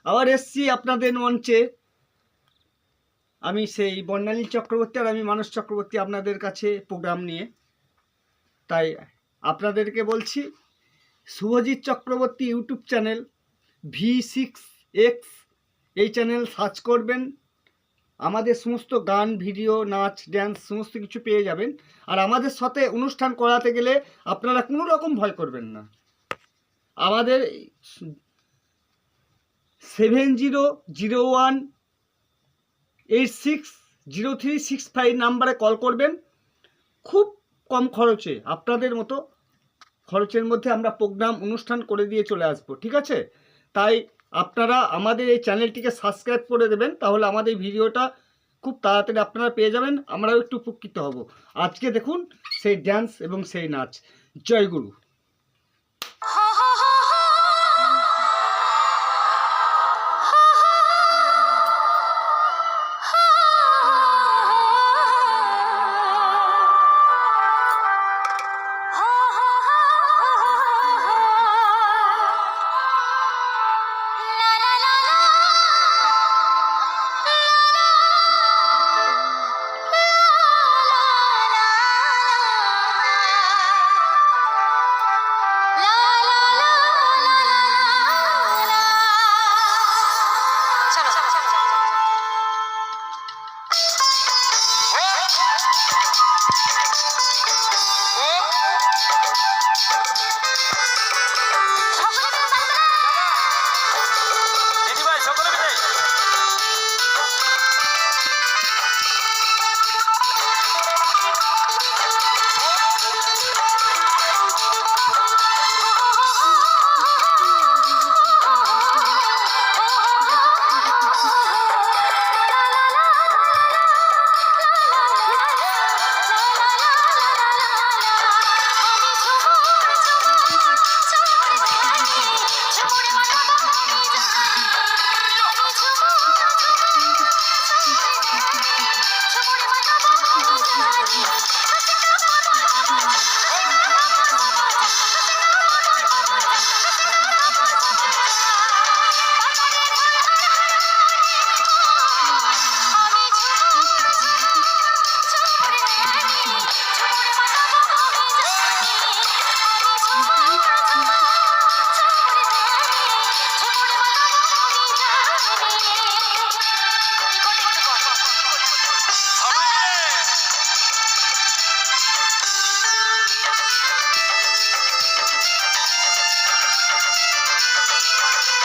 আবার এসছি আপনাদের মঞ্চে। আমি সেই বর্ণালী চক্রবর্তী আর আমি মানস চক্রবর্তী আপনাদের কাছে প্রোগ্রাম নিয়ে। তাই আপনাদেরকে বলছি, Subhajit Chakraborty YouTube channel V6X এই চ্যানেল সার্চ করবেন। আমাদের সমস্ত গান, ভিডিও, নাচ, ড্যান্স সমস্ত কিছু পেয়ে যাবেন। আর আমাদের সাথে অনুষ্ঠান করাতে গেলে আপনারা কোনো রকম ভয় করবেন না। আমাদের 7001860365 নাম্বারে কল করবেন। খুব কম খরচে, আপনাদের মতো খরচের মধ্যে আমরা প্রোগ্রাম অনুষ্ঠান করে দিয়ে চলে আসবো, ঠিক আছে? তাই আপনারা আমাদের এই চ্যানেলটিকে সাবস্ক্রাইব করে দেবেন, তাহলে আমাদের ভিডিওটা খুব তাড়াতাড়ি আপনারা পেয়ে যাবেন। আমরাও একটু উপকৃত হব। আজকে দেখুন সেই ড্যান্স এবং সেই নাচ। জয় গুরু।